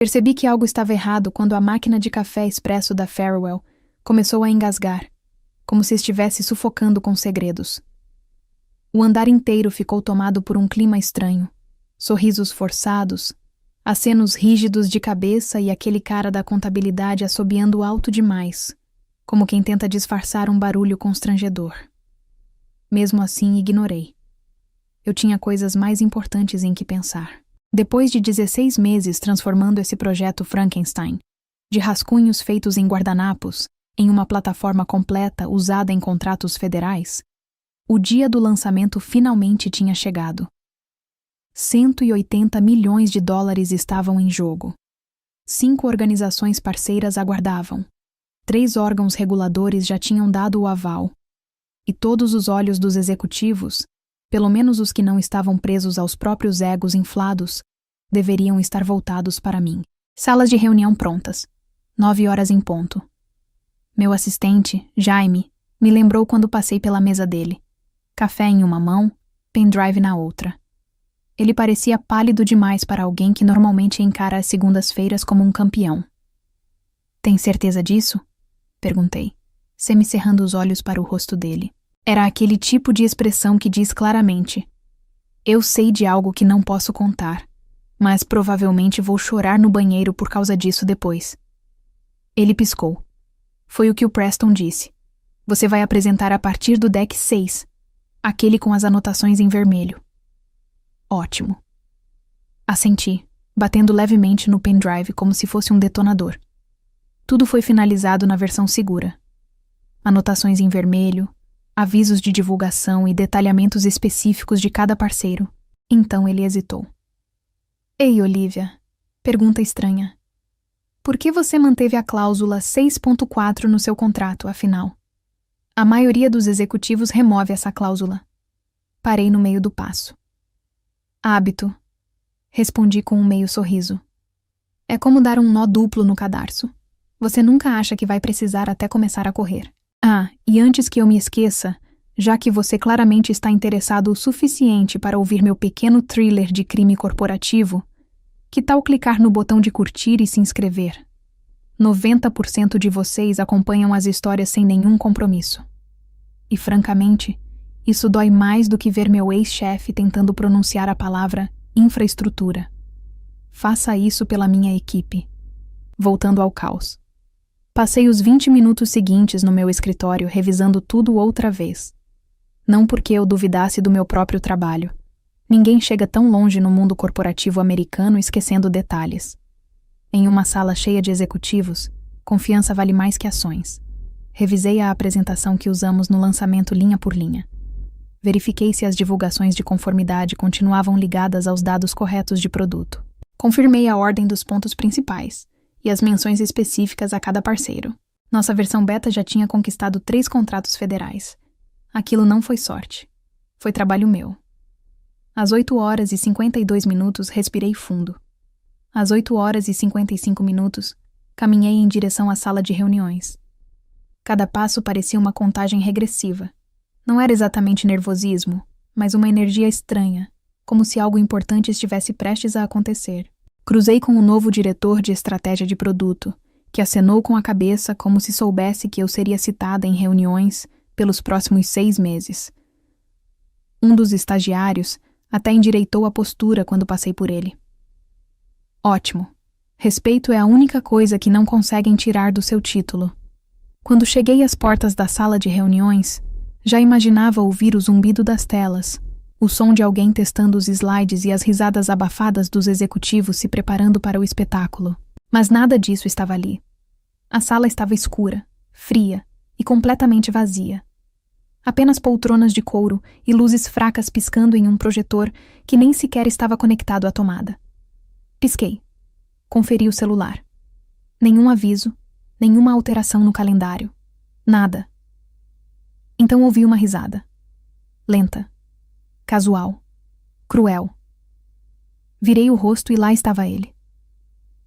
Percebi que algo estava errado quando a máquina de café expresso da Farewell começou a engasgar, como se estivesse sufocando com segredos. O andar inteiro ficou tomado por um clima estranho. Sorrisos forçados, acenos rígidos de cabeça e aquele cara da contabilidade assobiando alto demais, como quem tenta disfarçar um barulho constrangedor. Mesmo assim, ignorei. Eu tinha coisas mais importantes em que pensar. Depois de 16 meses transformando esse projeto Frankenstein, de rascunhos feitos em guardanapos, em uma plataforma completa usada em contratos federais, o dia do lançamento finalmente tinha chegado. 180 milhões de dólares estavam em jogo. 5 organizações parceiras aguardavam. 3 órgãos reguladores já tinham dado o aval. E todos os olhos dos executivos, pelo menos os que não estavam presos aos próprios egos inflados, deveriam estar voltados para mim. Salas de reunião prontas. 9 horas em ponto. Meu assistente, Jaime, me lembrou quando passei pela mesa dele. Café em uma mão, pendrive na outra. Ele parecia pálido demais para alguém que normalmente encara as segundas-feiras como um campeão. Tem certeza disso? Perguntei, semicerrando os olhos para o rosto dele. Era aquele tipo de expressão que diz claramente: eu sei de algo que não posso contar, mas provavelmente vou chorar no banheiro por causa disso depois. Ele piscou. Foi o que o Preston disse. Você vai apresentar a partir do deck 6, aquele com as anotações em vermelho. Ótimo. Assenti, batendo levemente no pendrive como se fosse um detonador. Tudo foi finalizado na versão segura. Anotações em vermelho, avisos de divulgação e detalhamentos específicos de cada parceiro. Então ele hesitou. Ei, Olivia, pergunta estranha. Por que você manteve a cláusula 6.4 no seu contrato, afinal? A maioria dos executivos remove essa cláusula. Parei no meio do passo. Hábito, respondi com um meio sorriso. É como dar um nó duplo no cadarço. Você nunca acha que vai precisar até começar a correr. Ah, e antes que eu me esqueça, já que você claramente está interessado o suficiente para ouvir meu pequeno thriller de crime corporativo, que tal clicar no botão de curtir e se inscrever? 90% de vocês acompanham as histórias sem nenhum compromisso. E, francamente, isso dói mais do que ver meu ex-chefe tentando pronunciar a palavra infraestrutura. Faça isso pela minha equipe. Voltando ao caos. Passei os 20 minutos seguintes no meu escritório revisando tudo outra vez. Não porque eu duvidasse do meu próprio trabalho. Ninguém chega tão longe no mundo corporativo americano esquecendo detalhes. Em uma sala cheia de executivos, confiança vale mais que ações. Revisei a apresentação que usamos no lançamento linha por linha. Verifiquei se as divulgações de conformidade continuavam ligadas aos dados corretos de produto. Confirmei a ordem dos pontos principais e as menções específicas a cada parceiro. Nossa versão beta já tinha conquistado 3 contratos federais. Aquilo não foi sorte. Foi trabalho meu. Às 8 horas e 52 minutos, respirei fundo. Às 8 horas e 55 minutos, caminhei em direção à sala de reuniões. Cada passo parecia uma contagem regressiva. Não era exatamente nervosismo, mas uma energia estranha, como se algo importante estivesse prestes a acontecer. Cruzei com o novo diretor de estratégia de produto, que acenou com a cabeça como se soubesse que eu seria citada em reuniões pelos próximos 6 meses. Um dos estagiários até endireitou a postura quando passei por ele. Ótimo. Respeito é a única coisa que não conseguem tirar do seu título. Quando cheguei às portas da sala de reuniões, já imaginava ouvir o zumbido das telas, o som de alguém testando os slides e as risadas abafadas dos executivos se preparando para o espetáculo. Mas nada disso estava ali. A sala estava escura, fria e completamente vazia. Apenas poltronas de couro e luzes fracas piscando em um projetor que nem sequer estava conectado à tomada. Pisquei. Conferi o celular. Nenhum aviso, nenhuma alteração no calendário. Nada. Então ouvi uma risada. Lenta. Casual. Cruel. Virei o rosto e lá estava ele.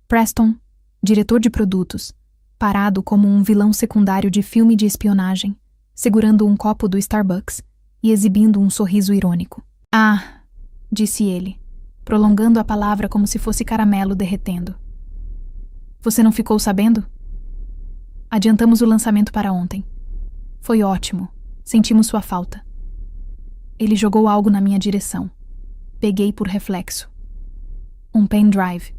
Preston, diretor de produtos, parado como um vilão secundário de filme de espionagem, segurando um copo do Starbucks e exibindo um sorriso irônico. Ah, disse ele, prolongando a palavra como se fosse caramelo derretendo. Você não ficou sabendo? Adiantamos o lançamento para ontem. Foi ótimo. Sentimos sua falta. Ele jogou algo na minha direção. Peguei por reflexo. Um pendrive.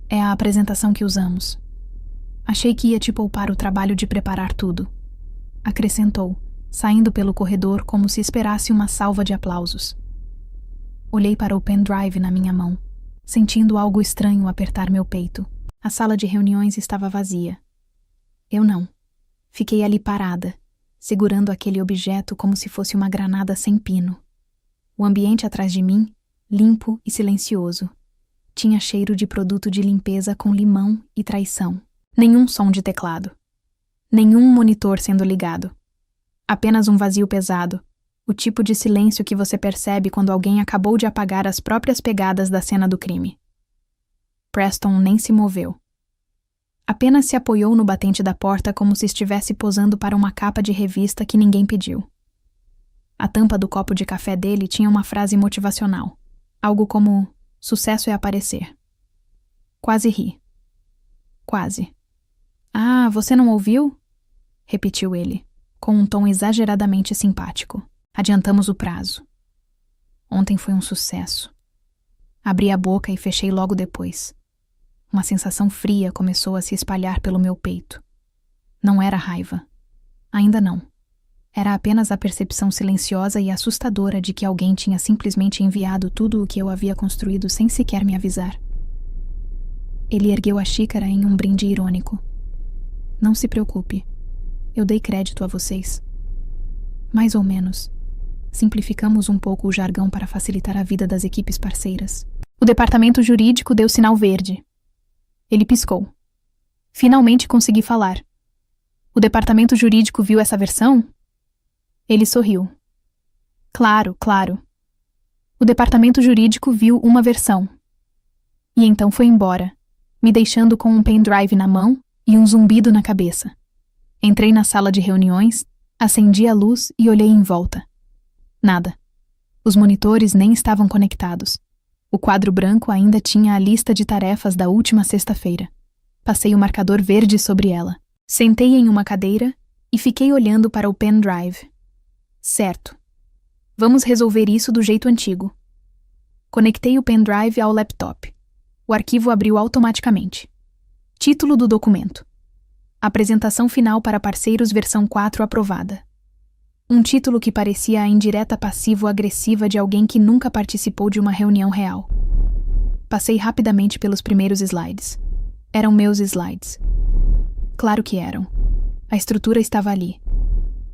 É a apresentação que usamos. Achei que ia te poupar o trabalho de preparar tudo. Acrescentou, saindo pelo corredor como se esperasse uma salva de aplausos. Olhei para o pendrive na minha mão, sentindo algo estranho apertar meu peito. A sala de reuniões estava vazia. Eu não. Fiquei ali parada, segurando aquele objeto como se fosse uma granada sem pino. O ambiente atrás de mim, limpo e silencioso, tinha cheiro de produto de limpeza com limão e traição. Nenhum som de teclado. Nenhum monitor sendo ligado. Apenas um vazio pesado, o tipo de silêncio que você percebe quando alguém acabou de apagar as próprias pegadas da cena do crime. Preston nem se moveu. Apenas se apoiou no batente da porta como se estivesse posando para uma capa de revista que ninguém pediu. A tampa do copo de café dele tinha uma frase motivacional. Algo como, sucesso é aparecer. Quase ri. Quase. Ah, você não ouviu? Repetiu ele, com um tom exageradamente simpático. Adiantamos o prazo. Ontem foi um sucesso. Abri a boca e fechei logo depois. Uma sensação fria começou a se espalhar pelo meu peito. Não era raiva. Ainda não. Era apenas a percepção silenciosa e assustadora de que alguém tinha simplesmente enviado tudo o que eu havia construído sem sequer me avisar. Ele ergueu a xícara em um brinde irônico. Não se preocupe. Eu dei crédito a vocês. Mais ou menos. Simplificamos um pouco o jargão para facilitar a vida das equipes parceiras. O departamento jurídico deu sinal verde. Ele piscou. Finalmente consegui falar. O departamento jurídico viu essa versão? Ele sorriu. Claro, claro. O departamento jurídico viu uma versão. E então foi embora, me deixando com um pendrive na mão e um zumbido na cabeça. Entrei na sala de reuniões, acendi a luz e olhei em volta. Nada. Os monitores nem estavam conectados. O quadro branco ainda tinha a lista de tarefas da última sexta-feira. Passei o marcador verde sobre ela. Sentei em uma cadeira e fiquei olhando para o pendrive. Certo. Vamos resolver isso do jeito antigo. Conectei o pendrive ao laptop. O arquivo abriu automaticamente. Título do documento. Apresentação final para parceiros versão 4 aprovada. Um título que parecia a indireta passivo-agressiva de alguém que nunca participou de uma reunião real. Passei rapidamente pelos primeiros slides. Eram meus slides. Claro que eram. A estrutura estava ali.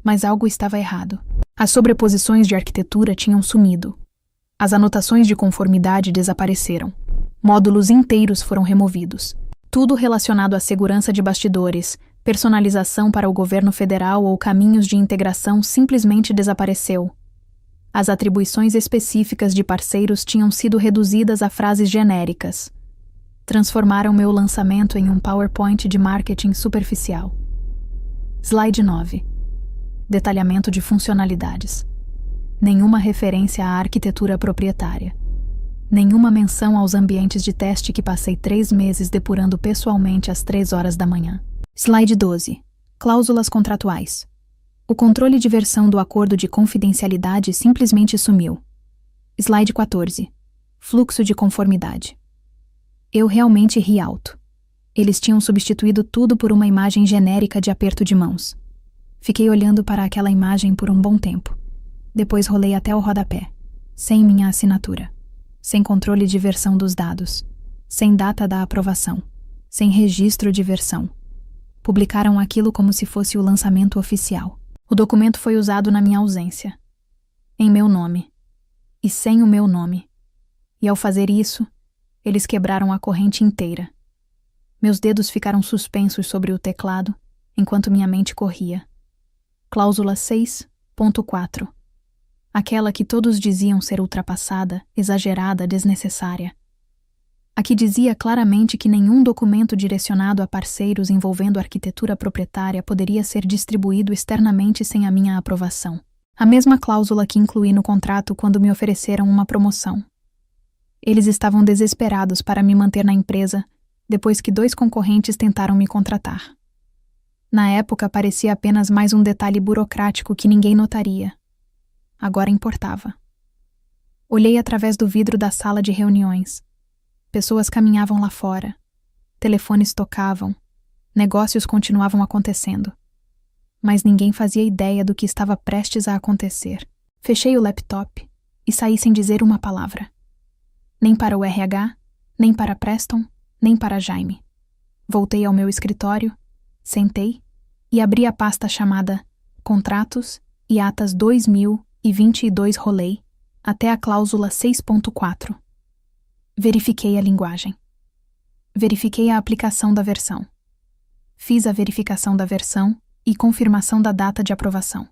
Mas algo estava errado. As sobreposições de arquitetura tinham sumido. As anotações de conformidade desapareceram. Módulos inteiros foram removidos. Tudo relacionado à segurança de bastidores, personalização para o governo federal ou caminhos de integração simplesmente desapareceu. As atribuições específicas de parceiros tinham sido reduzidas a frases genéricas. Transformaram meu lançamento em um PowerPoint de marketing superficial. Slide 9. Detalhamento de funcionalidades. Nenhuma referência à arquitetura proprietária. Nenhuma menção aos ambientes de teste que passei 3 meses depurando pessoalmente às 3 horas da manhã. Slide 12. Cláusulas contratuais. O controle de versão do acordo de confidencialidade simplesmente sumiu. Slide 14. Fluxo de conformidade. Eu realmente ri alto. Eles tinham substituído tudo por uma imagem genérica de aperto de mãos. Fiquei olhando para aquela imagem por um bom tempo. Depois rolei até o rodapé, sem minha assinatura, sem controle de versão dos dados, sem data da aprovação, sem registro de versão. Publicaram aquilo como se fosse o lançamento oficial. O documento foi usado na minha ausência. Em meu nome. E sem o meu nome. E ao fazer isso, eles quebraram a corrente inteira. Meus dedos ficaram suspensos sobre o teclado, enquanto minha mente corria. Cláusula 6.4. Aquela que todos diziam ser ultrapassada, exagerada, desnecessária. Aqui dizia claramente que nenhum documento direcionado a parceiros envolvendo arquitetura proprietária poderia ser distribuído externamente sem a minha aprovação. A mesma cláusula que incluí no contrato quando me ofereceram uma promoção. Eles estavam desesperados para me manter na empresa, depois que 2 concorrentes tentaram me contratar. Na época, parecia apenas mais um detalhe burocrático que ninguém notaria. Agora importava. Olhei através do vidro da sala de reuniões. Pessoas caminhavam lá fora. Telefones tocavam. Negócios continuavam acontecendo. Mas ninguém fazia ideia do que estava prestes a acontecer. Fechei o laptop e saí sem dizer uma palavra. Nem para o RH, nem para Preston, nem para Jaime. Voltei ao meu escritório, sentei e abri a pasta chamada Contratos e Atas 2022 Rolei até a cláusula 6.4. Verifiquei a linguagem. Verifiquei a aplicação da versão. Fiz a verificação da versão e confirmação da data de aprovação.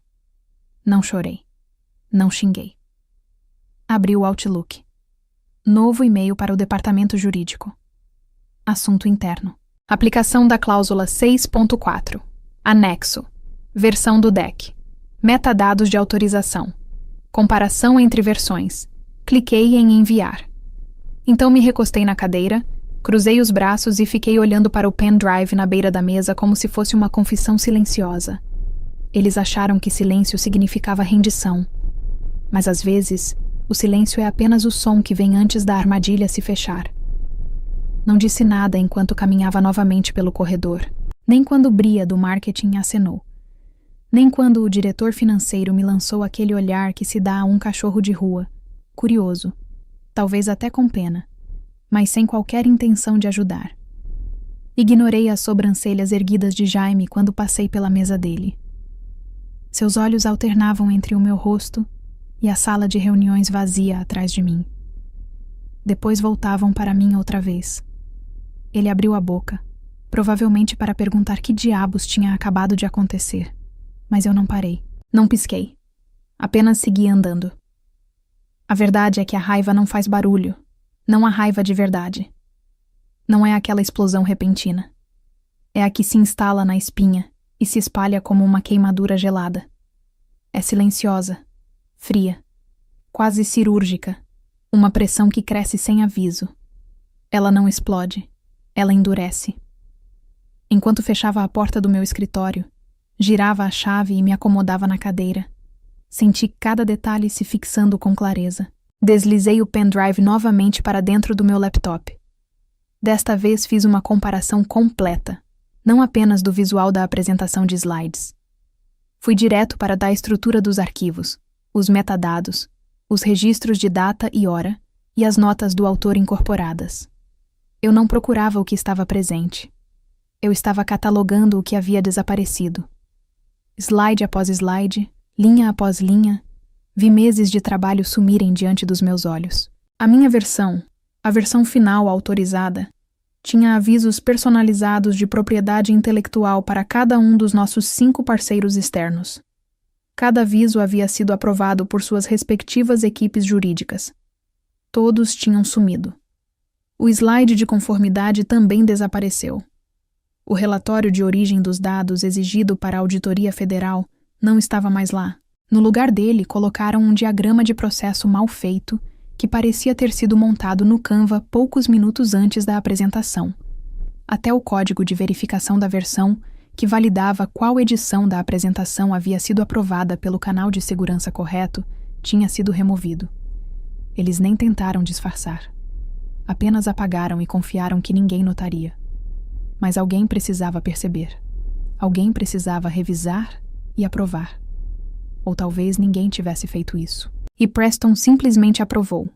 Não chorei. Não xinguei. Abri o Outlook. Novo e-mail para o departamento jurídico. Assunto interno. Aplicação da cláusula 6.4. Anexo. Versão do deck. Metadados de autorização. Comparação entre versões. Cliquei em enviar. Então me recostei na cadeira, cruzei os braços e fiquei olhando para o pendrive na beira da mesa como se fosse uma confissão silenciosa. Eles acharam que silêncio significava rendição. Mas às vezes, o silêncio é apenas o som que vem antes da armadilha se fechar. Não disse nada enquanto caminhava novamente pelo corredor, nem quando Bria do marketing acenou, nem quando o diretor financeiro me lançou aquele olhar que se dá a um cachorro de rua, curioso, talvez até com pena, mas sem qualquer intenção de ajudar. Ignorei as sobrancelhas erguidas de Jaime quando passei pela mesa dele. Seus olhos alternavam entre o meu rosto e a sala de reuniões vazia atrás de mim. Depois voltavam para mim outra vez. Ele abriu a boca, provavelmente para perguntar que diabos tinha acabado de acontecer. Mas eu não parei. Não pisquei. Apenas segui andando. A verdade é que a raiva não faz barulho. Não há raiva de verdade. Não é aquela explosão repentina. É a que se instala na espinha e se espalha como uma queimadura gelada. É silenciosa, fria, quase cirúrgica, uma pressão que cresce sem aviso. Ela não explode, ela endurece. Enquanto fechava a porta do meu escritório, girava a chave e me acomodava na cadeira. Senti cada detalhe se fixando com clareza. Deslizei o pendrive novamente para dentro do meu laptop. Desta vez fiz uma comparação completa, não apenas do visual da apresentação de slides. Fui direto para da estrutura dos arquivos, os metadados, os registros de data e hora e as notas do autor incorporadas. Eu não procurava o que estava presente. Eu estava catalogando o que havia desaparecido. Slide após slide, linha após linha, vi meses de trabalho sumirem diante dos meus olhos. A minha versão, a versão final autorizada, tinha avisos personalizados de propriedade intelectual para cada um dos nossos 5 parceiros externos. Cada aviso havia sido aprovado por suas respectivas equipes jurídicas. Todos tinham sumido. O slide de conformidade também desapareceu. O relatório de origem dos dados exigido para a Auditoria Federal não estava mais lá. No lugar dele, colocaram um diagrama de processo mal feito que parecia ter sido montado no Canva poucos minutos antes da apresentação. Até o código de verificação da versão, que validava qual edição da apresentação havia sido aprovada pelo canal de segurança correto, tinha sido removido. Eles nem tentaram disfarçar. Apenas apagaram e confiaram que ninguém notaria. Mas alguém precisava perceber. Alguém precisava revisar e aprovar. Ou talvez ninguém tivesse feito isso. E Preston simplesmente aprovou.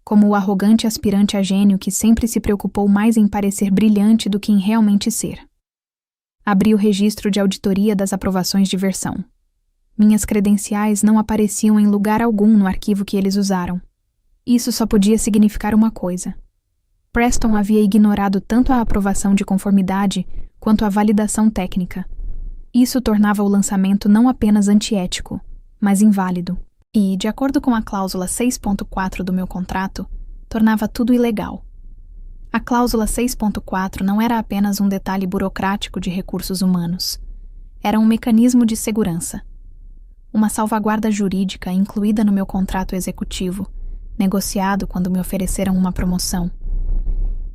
Como o arrogante aspirante a gênio que sempre se preocupou mais em parecer brilhante do que em realmente ser. Abri o registro de auditoria das aprovações de versão. Minhas credenciais não apareciam em lugar algum no arquivo que eles usaram. Isso só podia significar uma coisa. Preston havia ignorado tanto a aprovação de conformidade quanto a validação técnica. Isso tornava o lançamento não apenas antiético, mas inválido. E, de acordo com a cláusula 6.4 do meu contrato, tornava tudo ilegal. A cláusula 6.4 não era apenas um detalhe burocrático de recursos humanos. Era um mecanismo de segurança. Uma salvaguarda jurídica incluída no meu contrato executivo, negociado quando me ofereceram uma promoção.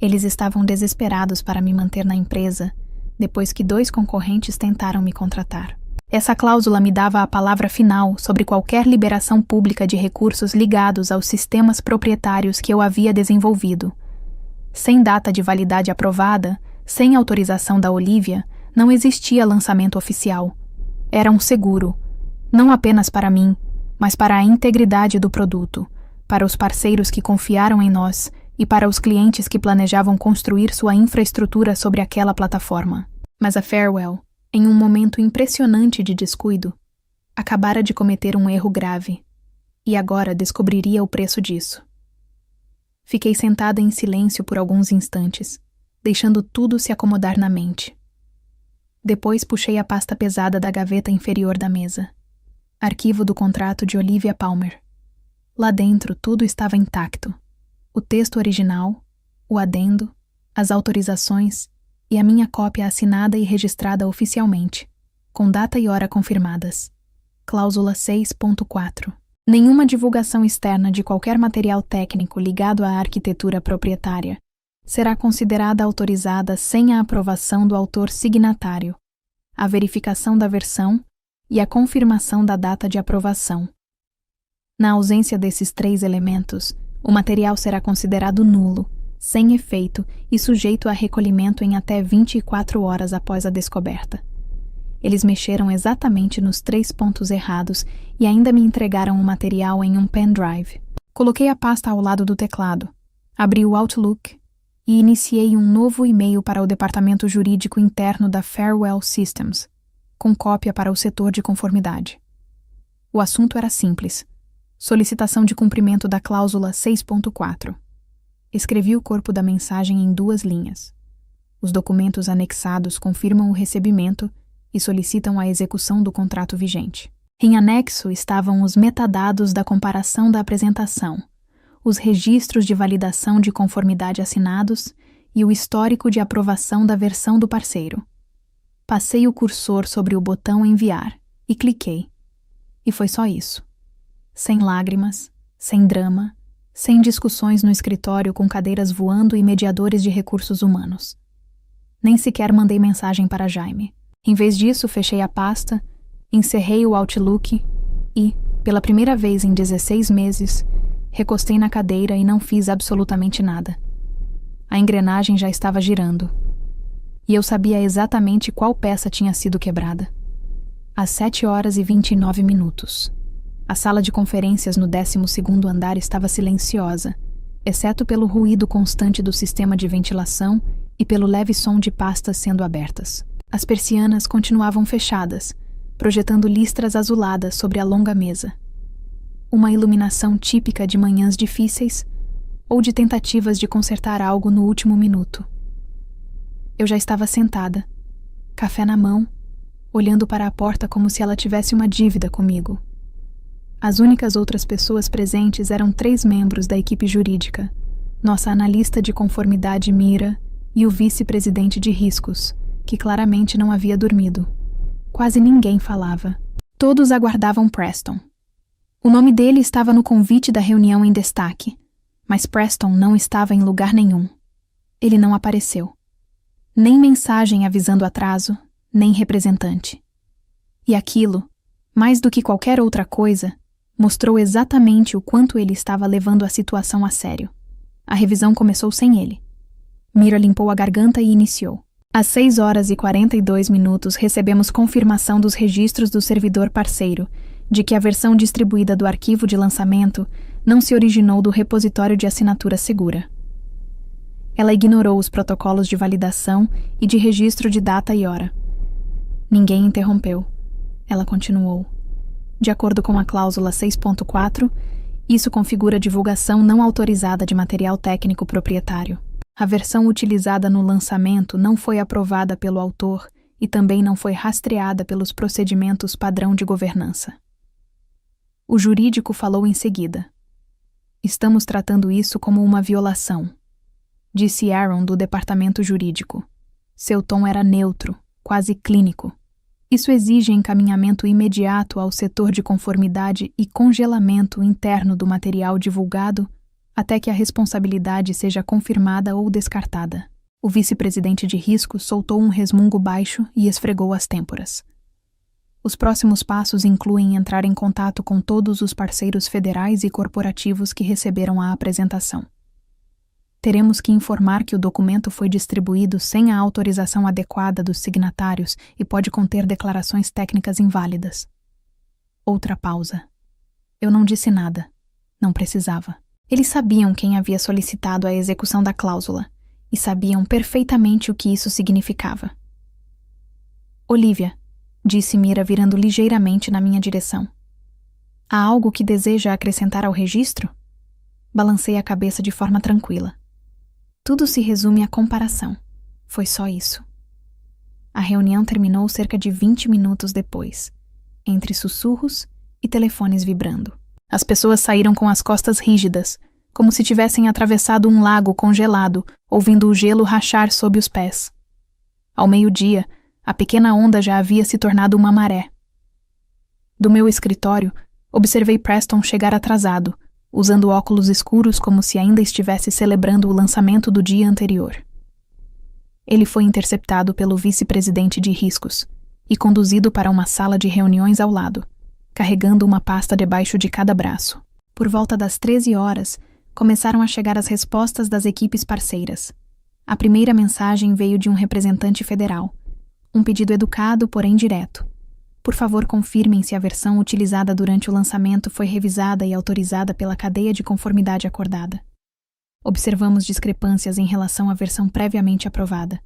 Eles estavam desesperados para me manter na empresa, depois que 2 concorrentes tentaram me contratar. Essa cláusula me dava a palavra final sobre qualquer liberação pública de recursos ligados aos sistemas proprietários que eu havia desenvolvido. Sem data de validade aprovada, sem autorização da Olivia, não existia lançamento oficial. Era um seguro, não apenas para mim, mas para a integridade do produto, para os parceiros que confiaram em nós e para os clientes que planejavam construir sua infraestrutura sobre aquela plataforma. Mas a Farewell, em um momento impressionante de descuido, acabara de cometer um erro grave, e agora descobriria o preço disso. Fiquei sentada em silêncio por alguns instantes, deixando tudo se acomodar na mente. Depois puxei a pasta pesada da gaveta inferior da mesa. Arquivo do contrato de Olivia Palmer. Lá dentro tudo estava intacto. O texto original, o adendo, as autorizações e a minha cópia assinada e registrada oficialmente, com data e hora confirmadas. Cláusula 6.4. Nenhuma divulgação externa de qualquer material técnico ligado à arquitetura proprietária será considerada autorizada sem a aprovação do autor signatário, a verificação da versão e a confirmação da data de aprovação. Na ausência desses 3 elementos, o material será considerado nulo, sem efeito e sujeito a recolhimento em até 24 horas após a descoberta. Eles mexeram exatamente nos 3 pontos errados e ainda me entregaram o material em um pendrive. Coloquei a pasta ao lado do teclado, abri o Outlook e iniciei um novo e-mail para o departamento jurídico interno da Farewell Systems, com cópia para o setor de conformidade. O assunto era simples: solicitação de cumprimento da cláusula 6.4. Escrevi o corpo da mensagem em 2 linhas. Os documentos anexados confirmam o recebimento e solicitam a execução do contrato vigente. Em anexo estavam os metadados da comparação da apresentação, os registros de validação de conformidade assinados e o histórico de aprovação da versão do parceiro. Passei o cursor sobre o botão Enviar e cliquei. E foi só isso. Sem lágrimas, sem drama, sem discussões no escritório com cadeiras voando e mediadores de recursos humanos. Nem sequer mandei mensagem para Jaime. Em vez disso, fechei a pasta, encerrei o Outlook e, pela primeira vez em 16 meses, recostei na cadeira e não fiz absolutamente nada. A engrenagem já estava girando. E eu sabia exatamente qual peça tinha sido quebrada. Às 7h29. A sala de conferências no 12º andar estava silenciosa, exceto pelo ruído constante do sistema de ventilação e pelo leve som de pastas sendo abertas. As persianas continuavam fechadas, projetando listras azuladas sobre a longa mesa. Uma iluminação típica de manhãs difíceis ou de tentativas de consertar algo no último minuto. Eu já estava sentada, café na mão, olhando para a porta como se ela tivesse uma dívida comigo. As únicas outras pessoas presentes eram 3 membros da equipe jurídica, nossa analista de conformidade Mira e o vice-presidente de riscos, que claramente não havia dormido. Quase ninguém falava. Todos aguardavam Preston. O nome dele estava no convite da reunião em destaque, mas Preston não estava em lugar nenhum. Ele não apareceu. Nem mensagem avisando atraso, nem representante. E aquilo, mais do que qualquer outra coisa, mostrou exatamente o quanto ele estava levando a situação a sério. A revisão começou sem ele. Mira limpou a garganta e iniciou. Às 6h42 recebemos confirmação dos registros do servidor parceiro de que a versão distribuída do arquivo de lançamento não se originou do repositório de assinatura segura. Ela ignorou os protocolos de validação e de registro de data e hora. Ninguém interrompeu. Ela continuou. De acordo com a cláusula 6.4, isso configura divulgação não autorizada de material técnico proprietário. A versão utilizada no lançamento não foi aprovada pelo autor e também não foi rastreada pelos procedimentos padrão de governança. O jurídico falou em seguida. Estamos tratando isso como uma violação, disse Aaron do departamento jurídico. Seu tom era neutro, quase clínico. Isso exige encaminhamento imediato ao setor de conformidade e congelamento interno do material divulgado até que a responsabilidade seja confirmada ou descartada. O vice-presidente de risco soltou um resmungo baixo e esfregou as têmporas. Os próximos passos incluem entrar em contato com todos os parceiros federais e corporativos que receberam a apresentação. Teremos que informar que o documento foi distribuído sem a autorização adequada dos signatários e pode conter declarações técnicas inválidas. Outra pausa. Eu não disse nada. Não precisava. Eles sabiam quem havia solicitado a execução da cláusula e sabiam perfeitamente o que isso significava. Olivia, disse Mira virando ligeiramente na minha direção. Há algo que deseja acrescentar ao registro? Balancei a cabeça de forma tranquila. Tudo se resume à comparação. Foi só isso. A reunião terminou cerca de 20 minutos depois, entre sussurros e telefones vibrando. As pessoas saíram com as costas rígidas, como se tivessem atravessado um lago congelado, ouvindo o gelo rachar sob os pés. Ao meio-dia, a pequena onda já havia se tornado uma maré. Do meu escritório, observei Preston chegar atrasado, usando óculos escuros como se ainda estivesse celebrando o lançamento do dia anterior. Ele foi interceptado pelo vice-presidente de riscos e conduzido para uma sala de reuniões ao lado, carregando uma pasta debaixo de cada braço. Por volta das 13 horas, começaram a chegar as respostas das equipes parceiras. A primeira mensagem veio de um representante federal. Um pedido educado, porém direto. Por favor, confirmem se a versão utilizada durante o lançamento foi revisada e autorizada pela cadeia de conformidade acordada. Observamos discrepâncias em relação à versão previamente aprovada.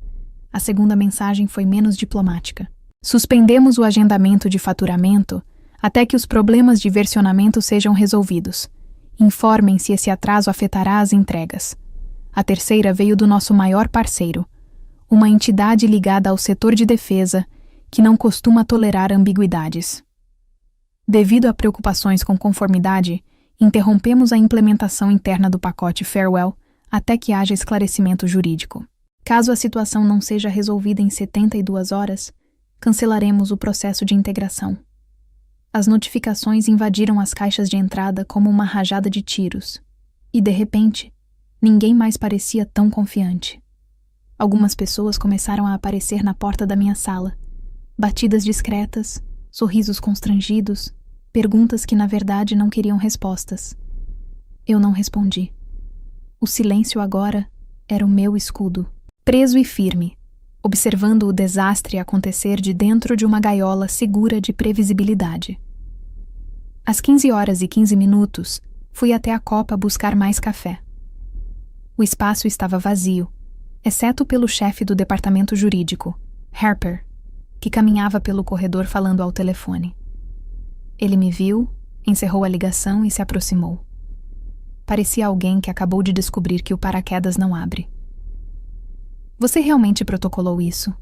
A segunda mensagem foi menos diplomática. Suspendemos o agendamento de faturamento até que os problemas de versionamento sejam resolvidos. Informem se esse atraso afetará as entregas. A terceira veio do nosso maior parceiro, uma entidade ligada ao setor de defesa que não costuma tolerar ambiguidades. Devido a preocupações com conformidade, interrompemos a implementação interna do pacote Farewell até que haja esclarecimento jurídico. Caso a situação não seja resolvida em 72 horas, cancelaremos o processo de integração. As notificações invadiram as caixas de entrada como uma rajada de tiros. E, de repente, ninguém mais parecia tão confiante. Algumas pessoas começaram a aparecer na porta da minha sala. Batidas discretas, sorrisos constrangidos, perguntas que na verdade não queriam respostas. Eu não respondi. O silêncio agora era o meu escudo. Preso e firme, observando o desastre acontecer de dentro de uma gaiola segura de previsibilidade. Às 15h15, fui até a copa buscar mais café. O espaço estava vazio, exceto pelo chefe do departamento jurídico, Harper, que caminhava pelo corredor falando ao telefone. Ele me viu, encerrou a ligação e se aproximou. Parecia alguém que acabou de descobrir que o paraquedas não abre. Você realmente protocolou isso?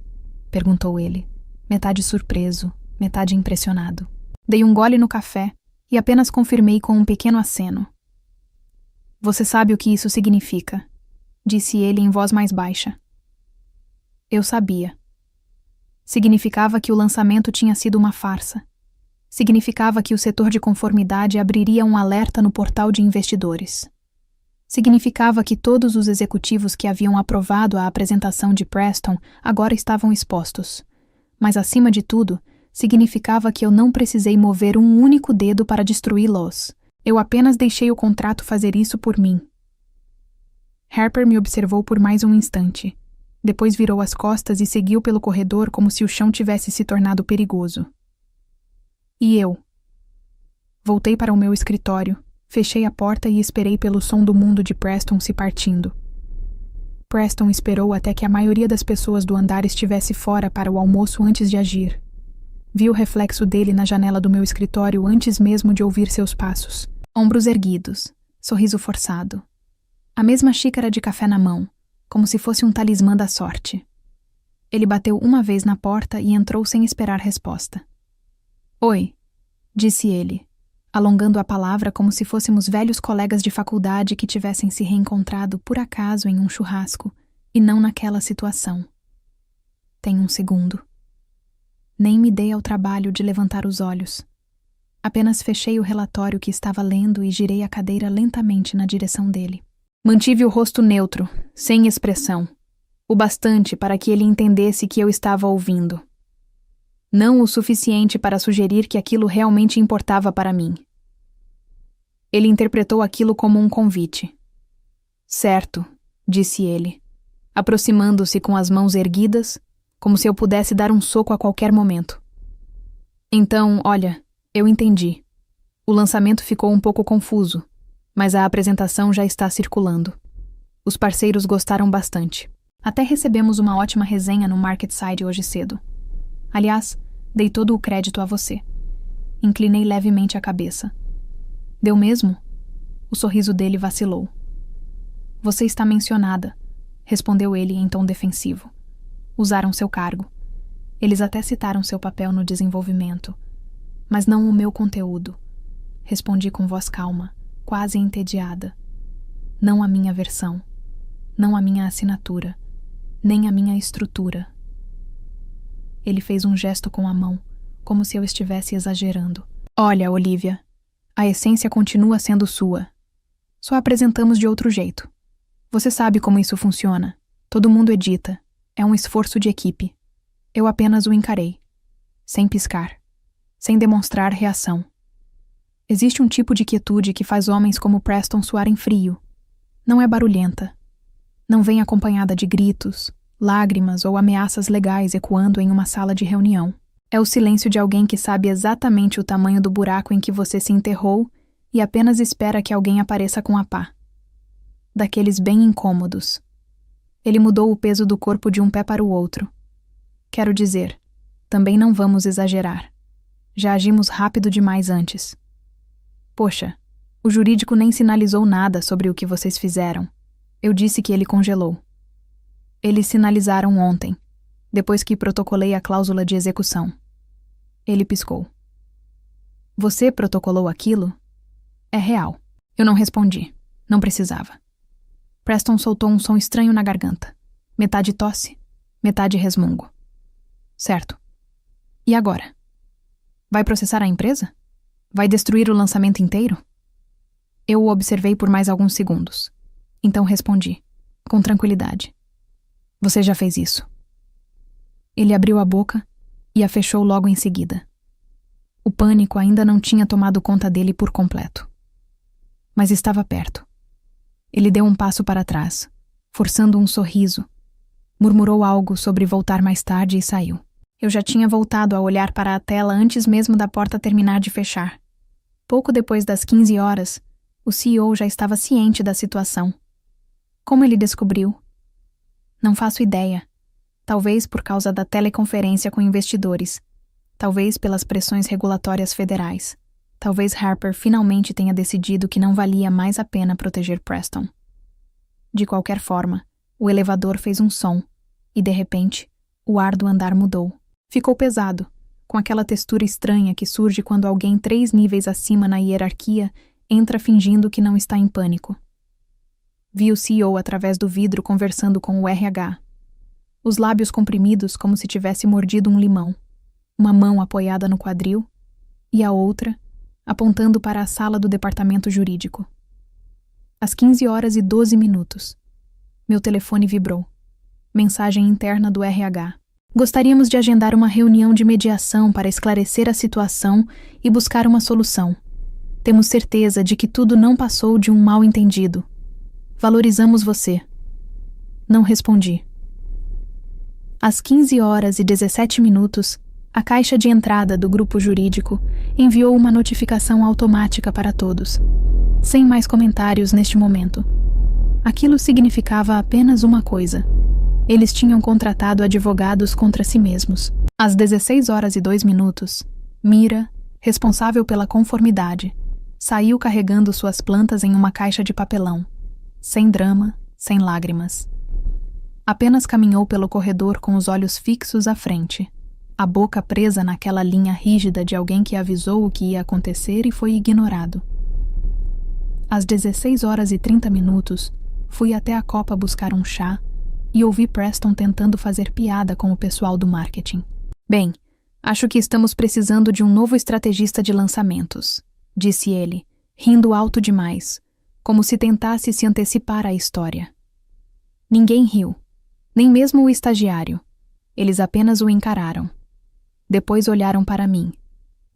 Perguntou ele, metade surpreso, metade impressionado. Dei um gole no café e apenas confirmei com um pequeno aceno. Você sabe o que isso significa, disse ele em voz mais baixa. Eu sabia. Significava que o lançamento tinha sido uma farsa. Significava que o setor de conformidade abriria um alerta no portal de investidores. Significava que todos os executivos que haviam aprovado a apresentação de Preston agora estavam expostos. Mas, acima de tudo, significava que eu não precisei mover um único dedo para destruí-los. Eu apenas deixei o contrato fazer isso por mim. Harper me observou por mais um instante. Depois virou as costas e seguiu pelo corredor como se o chão tivesse se tornado perigoso. E eu? Voltei para o meu escritório, fechei a porta e esperei pelo som do mundo de Preston se partindo. Preston esperou até que a maioria das pessoas do andar estivesse fora para o almoço antes de agir. Vi o reflexo dele na janela do meu escritório antes mesmo de ouvir seus passos. Ombros erguidos, sorriso forçado. A mesma xícara de café na mão, como se fosse um talismã da sorte. Ele bateu uma vez na porta e entrou sem esperar resposta. Oi, disse ele, alongando a palavra como se fôssemos velhos colegas de faculdade que tivessem se reencontrado por acaso em um churrasco e não naquela situação. Tem um segundo. Nem me dei ao trabalho de levantar os olhos. Apenas fechei o relatório que estava lendo e girei a cadeira lentamente na direção dele. Mantive o rosto neutro, sem expressão, o bastante para que ele entendesse que eu estava ouvindo. Não o suficiente para sugerir que aquilo realmente importava para mim. Ele interpretou aquilo como um convite. Certo, disse ele, aproximando-se com as mãos erguidas, como se eu pudesse dar um soco a qualquer momento. Então, olha, eu entendi. O lançamento ficou um pouco confuso, mas a apresentação já está circulando. Os parceiros gostaram bastante. Até recebemos uma ótima resenha no MarketSide hoje cedo. Aliás, dei todo o crédito a você. Inclinei levemente a cabeça. Deu mesmo? O sorriso dele vacilou. Você está mencionada, respondeu ele em tom defensivo. Usaram seu cargo. Eles até citaram seu papel no desenvolvimento, mas não o meu conteúdo. Respondi com voz calma, quase entediada. Não a minha versão, não a minha assinatura, nem a minha estrutura. Ele fez um gesto com a mão, como se eu estivesse exagerando. Olha, Olivia, a essência continua sendo sua. Só apresentamos de outro jeito. Você sabe como isso funciona. Todo mundo edita. É um esforço de equipe. Eu apenas o encarei, sem piscar, sem demonstrar reação. Existe um tipo de quietude que faz homens como Preston suarem frio. Não é barulhenta. Não vem acompanhada de gritos, lágrimas ou ameaças legais ecoando em uma sala de reunião. É o silêncio de alguém que sabe exatamente o tamanho do buraco em que você se enterrou e apenas espera que alguém apareça com a pá. Daqueles bem incômodos. Ele mudou o peso do corpo de um pé para o outro. Quero dizer, também não vamos exagerar. Já agimos rápido demais antes. Poxa, o jurídico nem sinalizou nada sobre o que vocês fizeram. Eu disse que ele congelou. Eles sinalizaram ontem, depois que protocolei a cláusula de execução. Ele piscou. Você protocolou aquilo? É real. Eu não respondi. Não precisava. Preston soltou um som estranho na garganta. Metade tosse, metade resmungo. Certo. E agora? Vai processar a empresa? Vai destruir o lançamento inteiro? Eu o observei por mais alguns segundos. Então respondi, com tranquilidade. Você já fez isso. Ele abriu a boca e a fechou logo em seguida. O pânico ainda não tinha tomado conta dele por completo. Mas estava perto. Ele deu um passo para trás, forçando um sorriso. Murmurou algo sobre voltar mais tarde e saiu. Eu já tinha voltado a olhar para a tela antes mesmo da porta terminar de fechar. Pouco depois das 15 horas, o CEO já estava ciente da situação. Como ele descobriu? Não faço ideia. Talvez por causa da teleconferência com investidores. Talvez pelas pressões regulatórias federais. Talvez Harper finalmente tenha decidido que não valia mais a pena proteger Preston. De qualquer forma, o elevador fez um som e, de repente, o ar do andar mudou. Ficou pesado, com aquela textura estranha que surge quando alguém 3 níveis acima na hierarquia entra fingindo que não está em pânico. Vi o CEO através do vidro conversando com o RH. Os lábios comprimidos como se tivesse mordido um limão. Uma mão apoiada no quadril e a outra apontando para a sala do departamento jurídico. Às 15h12. Meu telefone vibrou. Mensagem interna do RH. Gostaríamos de agendar uma reunião de mediação para esclarecer a situação e buscar uma solução. Temos certeza de que tudo não passou de um mal-entendido. Valorizamos você. Não respondi. Às 15h17, a caixa de entrada do grupo jurídico enviou uma notificação automática para todos, sem mais comentários neste momento. Aquilo significava apenas uma coisa. Eles tinham contratado advogados contra si mesmos. Às 16h02, Mira, responsável pela conformidade, saiu carregando suas plantas em uma caixa de papelão. Sem drama, sem lágrimas. Apenas caminhou pelo corredor com os olhos fixos à frente, a boca presa naquela linha rígida de alguém que avisou o que ia acontecer e foi ignorado. Às 16h30, fui até a copa buscar um chá e ouvi Preston tentando fazer piada com o pessoal do marketing. Bem, Acho que estamos precisando de um novo estrategista de lançamentos, disse ele, rindo alto demais, como se tentasse se antecipar à história. Ninguém riu, nem mesmo o estagiário. Eles apenas o encararam. Depois olharam para mim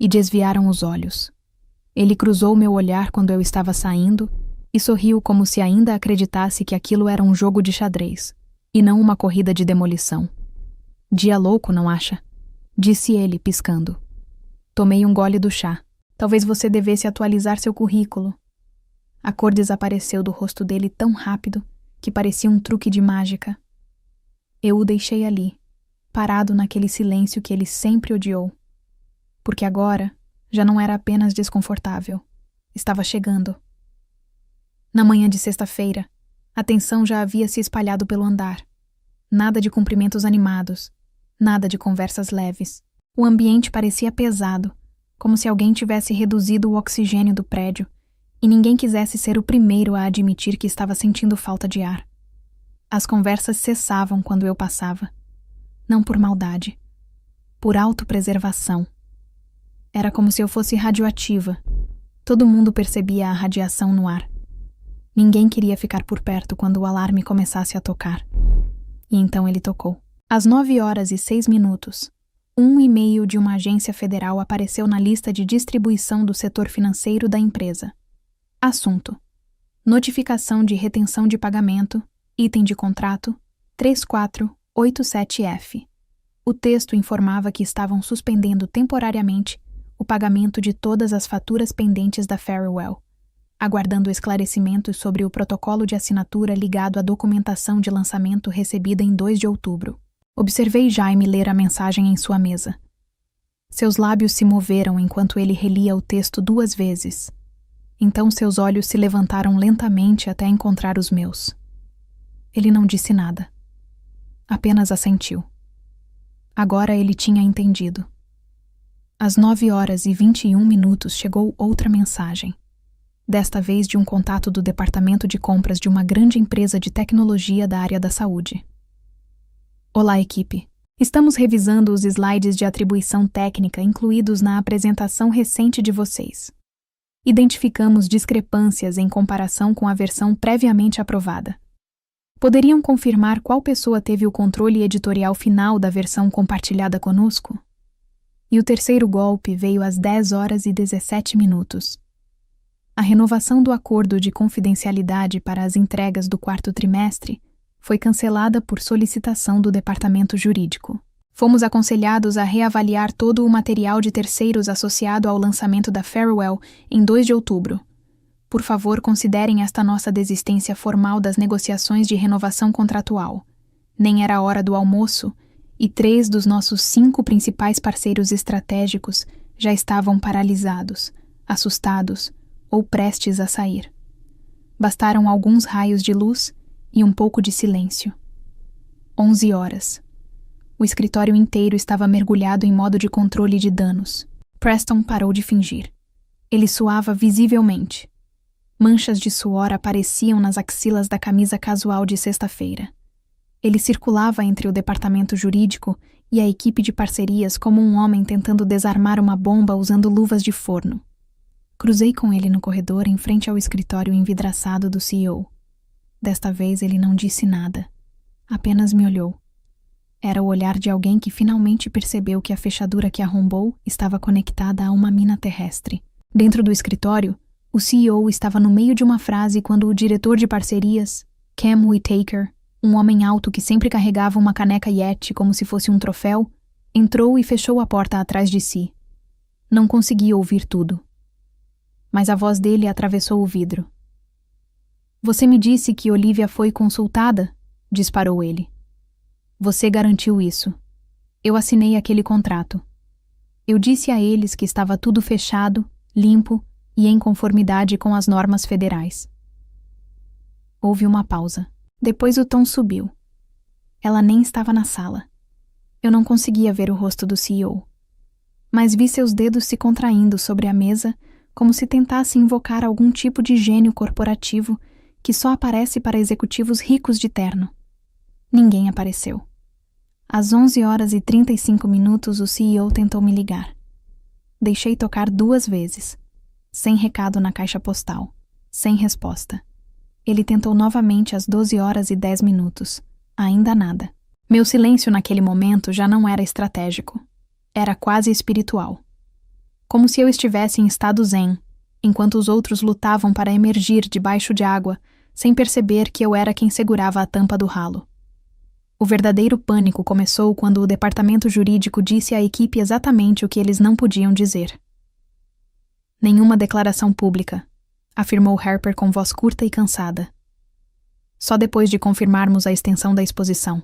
e desviaram os olhos. Ele cruzou meu olhar quando eu estava saindo e sorriu como se ainda acreditasse que aquilo era um jogo de xadrez e não uma corrida de demolição. Dia louco, não acha? Disse ele, piscando. Tomei um gole do chá. Talvez você devesse atualizar seu currículo. A cor desapareceu do rosto dele tão rápido que parecia um truque de mágica. Eu o deixei ali, parado naquele silêncio que ele sempre odiou. Porque agora já não era apenas desconfortável. Estava chegando. Na manhã de sexta-feira, a tensão já havia se espalhado pelo andar. Nada de cumprimentos animados. Nada de conversas leves. O ambiente parecia pesado, como se alguém tivesse reduzido o oxigênio do prédio e ninguém quisesse ser o primeiro a admitir que estava sentindo falta de ar. As conversas cessavam quando eu passava. Não por maldade, por autopreservação. Era como se eu fosse radioativa. Todo mundo percebia a radiação no ar. Ninguém queria ficar por perto quando o alarme começasse a tocar. E então ele tocou. Às 9h06, um e-mail de uma agência federal apareceu na lista de distribuição do setor financeiro da empresa. Assunto: notificação de retenção de pagamento, item de contrato 3487F. O texto informava que estavam suspendendo temporariamente o pagamento de todas as faturas pendentes da Farewell, aguardando esclarecimentos sobre o protocolo de assinatura ligado à documentação de lançamento recebida em 2 de outubro. Observei Jaime ler a mensagem em sua mesa. Seus lábios se moveram enquanto ele relia o texto 2 vezes. Então seus olhos se levantaram lentamente até encontrar os meus. Ele não disse nada. Apenas assentiu. Agora ele tinha entendido. Às 9h21 chegou outra mensagem. Desta vez de um contato do departamento de compras de uma grande empresa de tecnologia da área da saúde. Olá, equipe. Estamos revisando os slides de atribuição técnica incluídos na apresentação recente de vocês. Identificamos discrepâncias em comparação com a versão previamente aprovada. Poderiam confirmar qual pessoa teve o controle editorial final da versão compartilhada conosco? E o terceiro golpe veio às 10h17. A renovação do acordo de confidencialidade para as entregas do 4º trimestre foi cancelada por solicitação do departamento jurídico. Fomos aconselhados a reavaliar todo o material de terceiros associado ao lançamento da Farewell em 2 de outubro. Por favor, considerem esta nossa desistência formal das negociações de renovação contratual. Nem era hora do almoço, e 3 dos nossos 5 principais parceiros estratégicos já estavam paralisados, assustados ou prestes a sair. Bastaram alguns raios de luz e um pouco de silêncio. 11h. O escritório inteiro estava mergulhado em modo de controle de danos. Preston parou de fingir. Ele suava visivelmente. Manchas de suor apareciam nas axilas da camisa casual de sexta-feira. Ele circulava entre o departamento jurídico e a equipe de parcerias como um homem tentando desarmar uma bomba usando luvas de forno. Cruzei com ele no corredor em frente ao escritório envidraçado do CEO. Desta vez ele não disse nada. Apenas me olhou. Era o olhar de alguém que finalmente percebeu que a fechadura que arrombou estava conectada a uma mina terrestre. Dentro do escritório, o CEO estava no meio de uma frase quando o diretor de parcerias, Cam Whitaker, um homem alto que sempre carregava uma caneca Yeti como se fosse um troféu, entrou e fechou a porta atrás de si. Não consegui ouvir tudo. Mas a voz dele atravessou o vidro. Você me disse que Olivia foi consultada? Disparou ele. Você garantiu isso. Eu assinei aquele contrato. Eu disse a eles que estava tudo fechado, limpo e em conformidade com as normas federais. Houve uma pausa. Depois o tom subiu. Ela nem estava na sala. Eu não conseguia ver o rosto do CEO. Mas vi seus dedos se contraindo sobre a mesa como se tentasse invocar algum tipo de gênio corporativo que só aparece para executivos ricos de terno. Ninguém apareceu. Às 11h35 o CEO tentou me ligar. Deixei tocar 2 vezes. Sem recado na caixa postal. Sem resposta. Ele tentou novamente às 12h10. Ainda nada. Meu silêncio naquele momento já não era estratégico. Era quase espiritual. Como se eu estivesse em estado zen, enquanto os outros lutavam para emergir debaixo de água, sem perceber que eu era quem segurava a tampa do ralo. O verdadeiro pânico começou quando o departamento jurídico disse à equipe exatamente o que eles não podiam dizer. Nenhuma declaração pública, afirmou Harper com voz curta e cansada. Só depois de confirmarmos a extensão da exposição.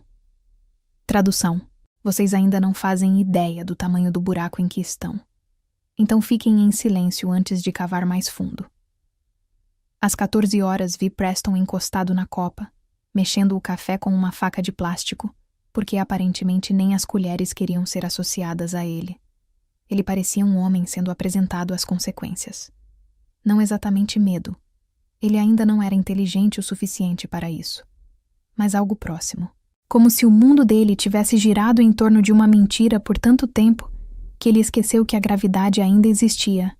Tradução. Vocês ainda não fazem ideia do tamanho do buraco em que estão. Então fiquem em silêncio antes de cavar mais fundo. Às 14h vi Preston encostado na copa, mexendo o café com uma faca de plástico, porque aparentemente nem as colheres queriam ser associadas a ele. Ele parecia um homem sendo apresentado às consequências. Não exatamente medo. Ele ainda não era inteligente o suficiente para isso. Mas algo próximo. Como se o mundo dele tivesse girado em torno de uma mentira por tanto tempo que ele esqueceu que a gravidade ainda existia.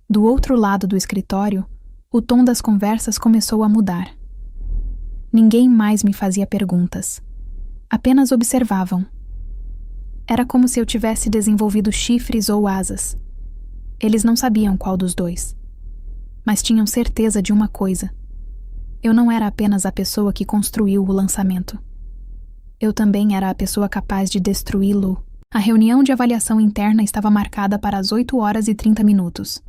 Do outro lado do escritório, o tom das conversas começou a mudar. Ninguém mais me fazia perguntas. Apenas observavam. Era como se eu tivesse desenvolvido chifres ou asas. Eles não sabiam qual dos dois. Mas tinham certeza de uma coisa. Eu não era apenas a pessoa que construiu o lançamento. Eu também era a pessoa capaz de destruí-lo. A reunião de avaliação interna estava marcada para as 8h30,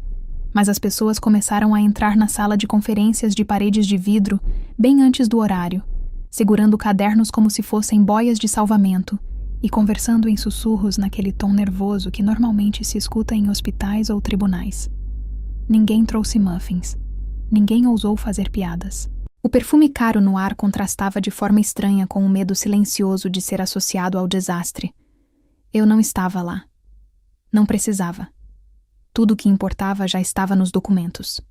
mas as pessoas começaram a entrar na sala de conferências de paredes de vidro bem antes do horário, segurando cadernos como se fossem boias de salvamento e conversando em sussurros naquele tom nervoso que normalmente se escuta em hospitais ou tribunais. Ninguém trouxe muffins. Ninguém ousou fazer piadas. O perfume caro no ar contrastava de forma estranha com o medo silencioso de ser associado ao desastre. Eu não estava lá. Não precisava. Tudo o que importava já estava nos documentos.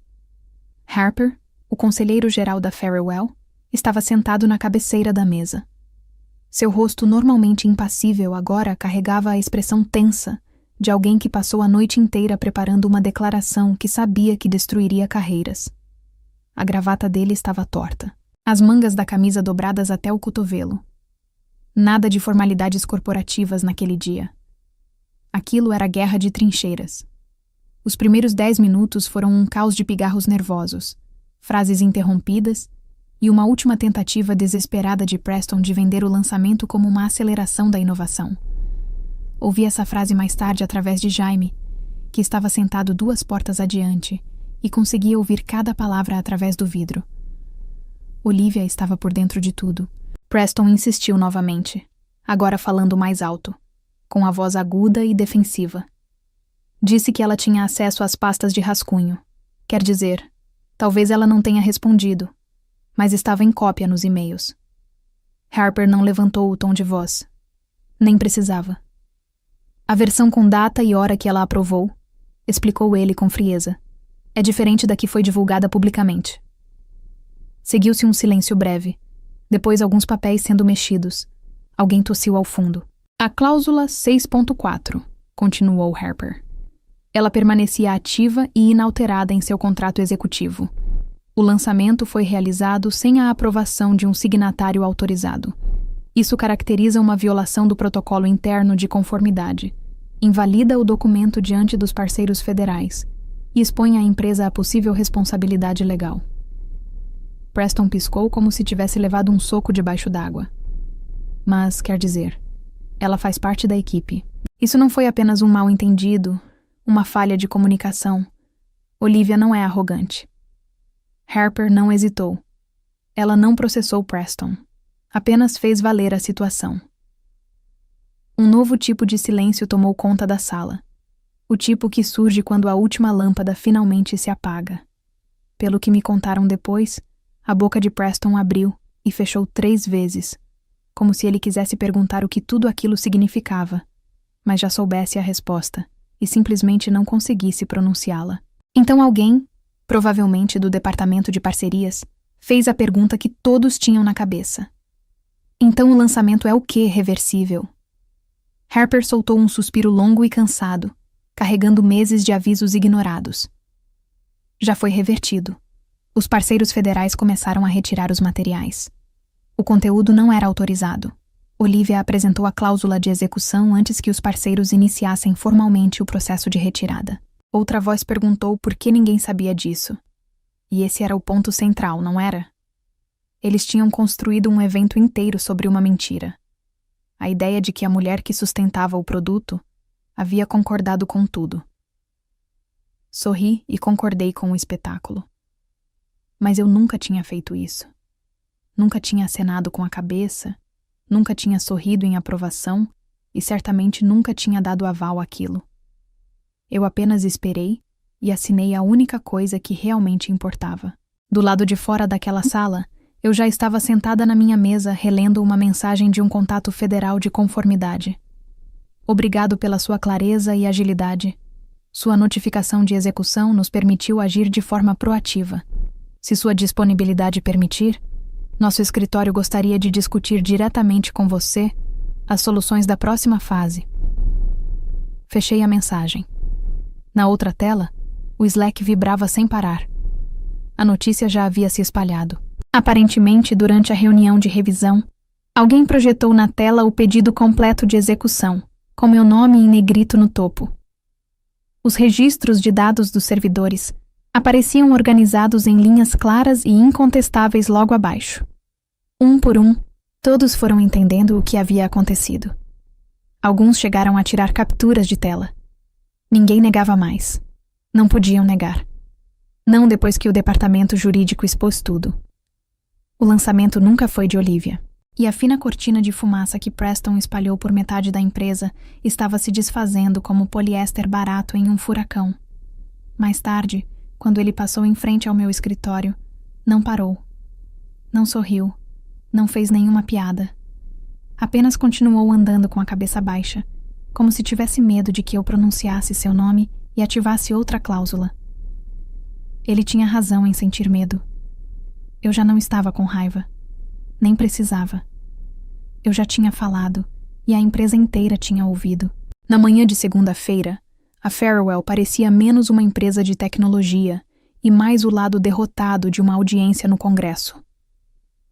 Harper, o conselheiro-geral da Farewell, estava sentado na cabeceira da mesa. Seu rosto normalmente impassível agora carregava a expressão tensa de alguém que passou a noite inteira preparando uma declaração que sabia que destruiria carreiras. A gravata dele estava torta, as mangas da camisa dobradas até o cotovelo. Nada de formalidades corporativas naquele dia. Aquilo era guerra de trincheiras. Os primeiros 10 minutos foram um caos de pigarros nervosos, frases interrompidas e uma última tentativa desesperada de Preston de vender o lançamento como uma aceleração da inovação. Ouvi essa frase mais tarde através de Jaime, que estava sentado 2 portas adiante e conseguia ouvir cada palavra através do vidro. Olivia estava por dentro de tudo. Preston insistiu novamente, agora falando mais alto, com a voz aguda e defensiva. Disse que ela tinha acesso às pastas de rascunho. Quer dizer, talvez ela não tenha respondido, mas estava em cópia nos e-mails. Harper não levantou o tom de voz. Nem precisava. A versão com data e hora que ela aprovou, explicou ele com frieza, é diferente da que foi divulgada publicamente. Seguiu-se um silêncio breve. Depois alguns papéis sendo mexidos. Alguém tossiu ao fundo. A cláusula 6.4, continuou Harper. Ela permanecia ativa e inalterada em seu contrato executivo. O lançamento foi realizado sem a aprovação de um signatário autorizado. Isso caracteriza uma violação do protocolo interno de conformidade, invalida o documento diante dos parceiros federais e expõe a empresa a possível responsabilidade legal. Preston piscou como se tivesse levado um soco debaixo d'água. Mas, quer dizer, ela faz parte da equipe. Isso não foi apenas um mal-entendido, uma falha de comunicação. Olivia não é arrogante. Harper não hesitou. Ela não processou Preston. Apenas fez valer a situação. Um novo tipo de silêncio tomou conta da sala. O tipo que surge quando a última lâmpada finalmente se apaga. Pelo que me contaram depois, a boca de Preston abriu e fechou 3 vezes, como se ele quisesse perguntar o que tudo aquilo significava, mas já soubesse a resposta e simplesmente não conseguisse pronunciá-la. Então alguém, provavelmente do departamento de parcerias, fez a pergunta que todos tinham na cabeça. Então o lançamento é o quê, reversível? Harper soltou um suspiro longo e cansado, carregando meses de avisos ignorados. Já foi revertido. Os parceiros federais começaram a retirar os materiais. O conteúdo não era autorizado. Olivia apresentou a cláusula de execução antes que os parceiros iniciassem formalmente o processo de retirada. Outra voz perguntou por que ninguém sabia disso. E esse era o ponto central, não era? Eles tinham construído um evento inteiro sobre uma mentira. A ideia de que a mulher que sustentava o produto havia concordado com tudo. Sorri e concordei com o espetáculo. Mas eu nunca tinha feito isso. Nunca tinha acenado com a cabeça, nunca tinha sorrido em aprovação e certamente nunca tinha dado aval àquilo. Eu apenas esperei e assinei a única coisa que realmente importava. Do lado de fora daquela sala, eu já estava sentada na minha mesa relendo uma mensagem de um contato federal de conformidade. Obrigado pela sua clareza e agilidade. Sua notificação de execução nos permitiu agir de forma proativa. Se sua disponibilidade permitir, nosso escritório gostaria de discutir diretamente com você as soluções da próxima fase. Fechei a mensagem. Na outra tela, o Slack vibrava sem parar. A notícia já havia se espalhado. Aparentemente, durante a reunião de revisão, alguém projetou na tela o pedido completo de execução, com meu nome em negrito no topo. Os registros de dados dos servidores apareciam organizados em linhas claras e incontestáveis logo abaixo. Um por um, todos foram entendendo o que havia acontecido. Alguns chegaram a tirar capturas de tela. Ninguém negava mais. Não podiam negar. Não depois que o departamento jurídico expôs tudo. O lançamento nunca foi de Olivia. E a fina cortina de fumaça que Preston espalhou por metade da empresa estava se desfazendo como poliéster barato em um furacão. Mais tarde, quando ele passou em frente ao meu escritório, não parou. Não sorriu. Não fez nenhuma piada. Apenas continuou andando com a cabeça baixa, como se tivesse medo de que eu pronunciasse seu nome e ativasse outra cláusula. Ele tinha razão em sentir medo. Eu já não estava com raiva. Nem precisava. Eu já tinha falado, e a empresa inteira tinha ouvido. Na manhã de segunda-feira, a Farewell parecia menos uma empresa de tecnologia e mais o lado derrotado de uma audiência no Congresso.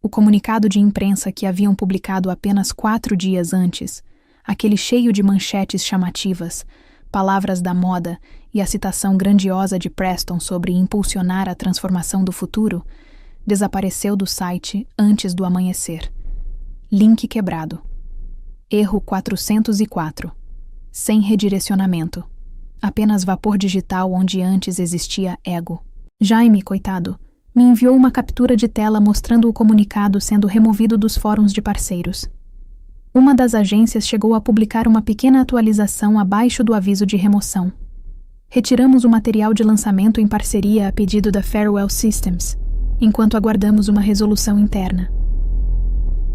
O comunicado de imprensa que haviam publicado apenas 4 dias antes, aquele cheio de manchetes chamativas, palavras da moda e a citação grandiosa de Preston sobre impulsionar a transformação do futuro, desapareceu do site antes do amanhecer. Link quebrado. Erro 404. Sem redirecionamento. Apenas vapor digital onde antes existia ego. Jaime, coitado, me enviou uma captura de tela mostrando o comunicado sendo removido dos fóruns de parceiros. Uma das agências chegou a publicar uma pequena atualização abaixo do aviso de remoção. Retiramos o material de lançamento em parceria a pedido da Farewell Systems, enquanto aguardamos uma resolução interna.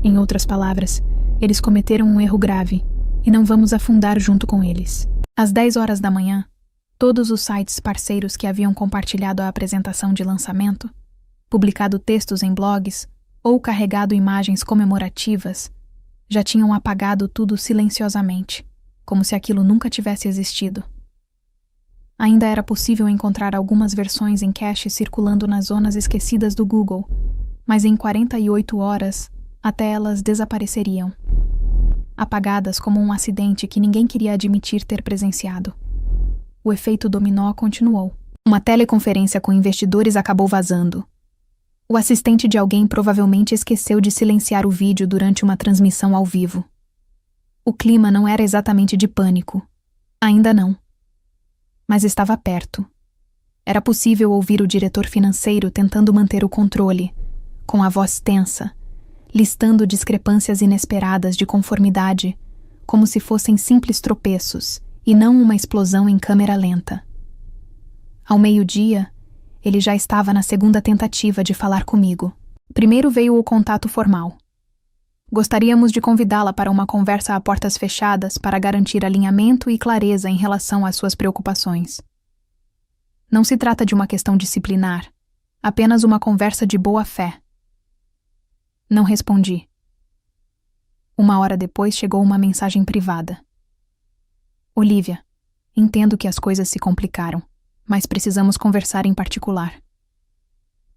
Em outras palavras, eles cometeram um erro grave e não vamos afundar junto com eles. Às 10 horas da manhã, todos os sites parceiros que haviam compartilhado a apresentação de lançamento, publicado textos em blogs ou carregado imagens comemorativas, já tinham apagado tudo silenciosamente, como se aquilo nunca tivesse existido. Ainda era possível encontrar algumas versões em cache circulando nas zonas esquecidas do Google, mas em 48 horas, até elas desapareceriam. Apagadas como um acidente que ninguém queria admitir ter presenciado. O efeito dominó continuou. Uma teleconferência com investidores acabou vazando. O assistente de alguém provavelmente esqueceu de silenciar o vídeo durante uma transmissão ao vivo. O clima não era exatamente de pânico. Ainda não. Mas estava perto. Era possível ouvir o diretor financeiro tentando manter o controle, com a voz tensa, listando discrepâncias inesperadas de conformidade, como se fossem simples tropeços e não uma explosão em câmera lenta. Ao meio-dia, ele já estava na segunda tentativa de falar comigo. Primeiro veio o contato formal. Gostaríamos de convidá-la para uma conversa a portas fechadas para garantir alinhamento e clareza em relação às suas preocupações. Não se trata de uma questão disciplinar, apenas uma conversa de boa fé. Não respondi. Uma hora depois chegou uma mensagem privada. Olivia, entendo que as coisas se complicaram, mas precisamos conversar em particular.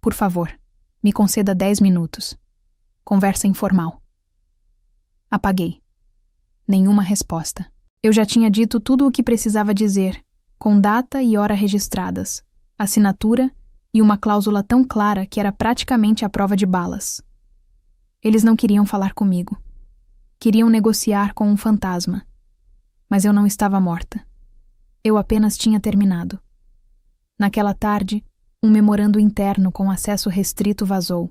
Por favor, me conceda 10 minutos. Conversa informal. Apaguei. Nenhuma resposta. Eu já tinha dito tudo o que precisava dizer, com data e hora registradas, assinatura e uma cláusula tão clara que era praticamente a prova de balas. Eles não queriam falar comigo. Queriam negociar com um fantasma. Mas eu não estava morta. Eu apenas tinha terminado. Naquela tarde, um memorando interno com acesso restrito vazou.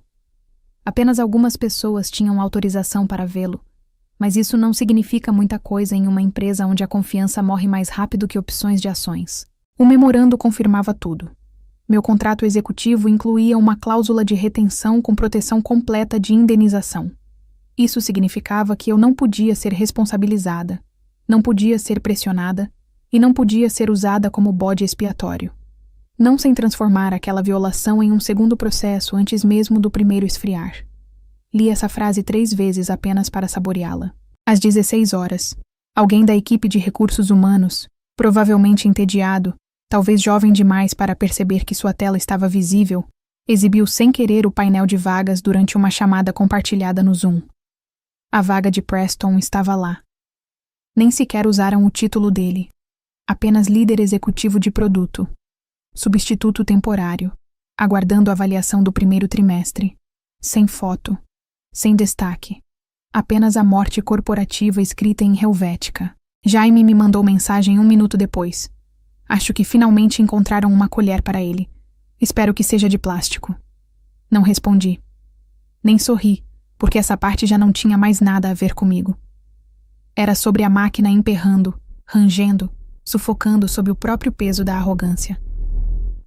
Apenas algumas pessoas tinham autorização para vê-lo, mas isso não significa muita coisa em uma empresa onde a confiança morre mais rápido que opções de ações. O memorando confirmava tudo. Meu contrato executivo incluía uma cláusula de retenção com proteção completa de indenização. Isso significava que eu não podia ser responsabilizada, não podia ser pressionada e não podia ser usada como bode expiatório. Não sem transformar aquela violação em um segundo processo antes mesmo do primeiro esfriar. Li essa frase 3 vezes apenas para saboreá-la. Às 16 horas, alguém da equipe de recursos humanos, provavelmente entediado, talvez jovem demais para perceber que sua tela estava visível, exibiu sem querer o painel de vagas durante uma chamada compartilhada no Zoom. A vaga de Preston estava lá. Nem sequer usaram o título dele. Apenas líder executivo de produto. Substituto temporário, aguardando a avaliação do primeiro trimestre. Sem foto. Sem destaque. Apenas a morte corporativa escrita em helvética. Jaime me mandou mensagem 1 minuto depois. Acho que finalmente encontraram uma colher para ele. Espero que seja de plástico. Não respondi. Nem sorri, porque essa parte já não tinha mais nada a ver comigo. Era sobre a máquina emperrando, rangendo, sufocando sob o próprio peso da arrogância.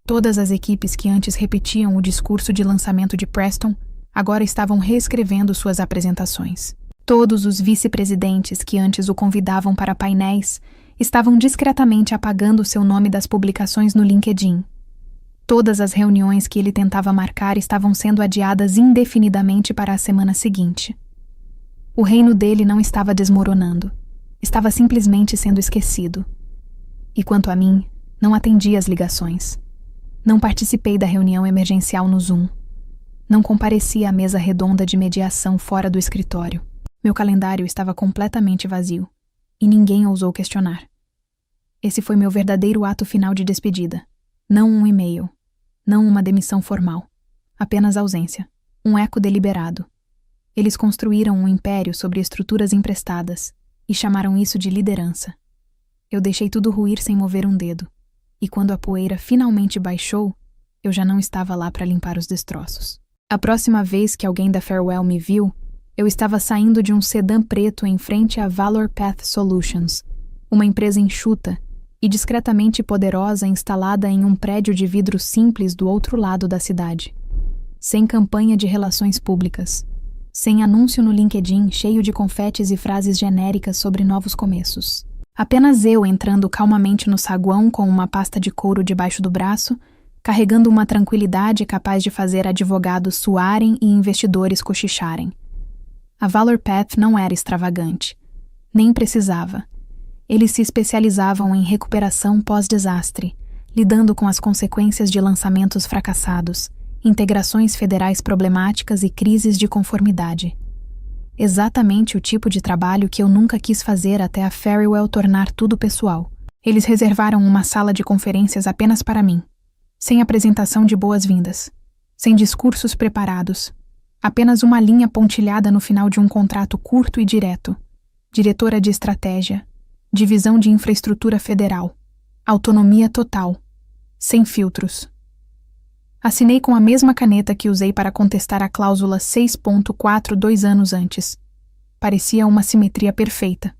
Todas as equipes que antes repetiam o discurso de lançamento de Preston agora estavam reescrevendo suas apresentações. Todos os vice-presidentes que antes o convidavam para painéis estavam discretamente apagando seu nome das publicações no LinkedIn. Todas as reuniões que ele tentava marcar estavam sendo adiadas indefinidamente para a semana seguinte. O reino dele não estava desmoronando. Estava simplesmente sendo esquecido. E quanto a mim, não atendi às ligações. Não participei da reunião emergencial no Zoom. Não compareci à mesa redonda de mediação fora do escritório. Meu calendário estava completamente vazio, e ninguém ousou questionar. Esse foi meu verdadeiro ato final de despedida. Não um e-mail. Não uma demissão formal. Apenas ausência. Um eco deliberado. Eles construíram um império sobre estruturas emprestadas, e chamaram isso de liderança. Eu deixei tudo ruir sem mover um dedo. E quando a poeira finalmente baixou, eu já não estava lá para limpar os destroços. A próxima vez que alguém da Farewell me viu, eu estava saindo de um sedã preto em frente à Valor Path Solutions, uma empresa enxuta e discretamente poderosa instalada em um prédio de vidro simples do outro lado da cidade. Sem campanha de relações públicas, sem anúncio no LinkedIn cheio de confetes e frases genéricas sobre novos começos. Apenas eu entrando calmamente no saguão com uma pasta de couro debaixo do braço, carregando uma tranquilidade capaz de fazer advogados suarem e investidores cochicharem. A Valor Path não era extravagante. Nem precisava. Eles se especializavam em recuperação pós-desastre, lidando com as consequências de lançamentos fracassados, integrações federais problemáticas e crises de conformidade. Exatamente o tipo de trabalho que eu nunca quis fazer até a Farewell tornar tudo pessoal. Eles reservaram uma sala de conferências apenas para mim, sem apresentação de boas-vindas, sem discursos preparados, apenas uma linha pontilhada no final de um contrato curto e direto. Diretora de estratégia, divisão de infraestrutura federal, autonomia total, sem filtros. Assinei com a mesma caneta que usei para contestar a cláusula 6.4 2 anos antes. Parecia uma simetria perfeita.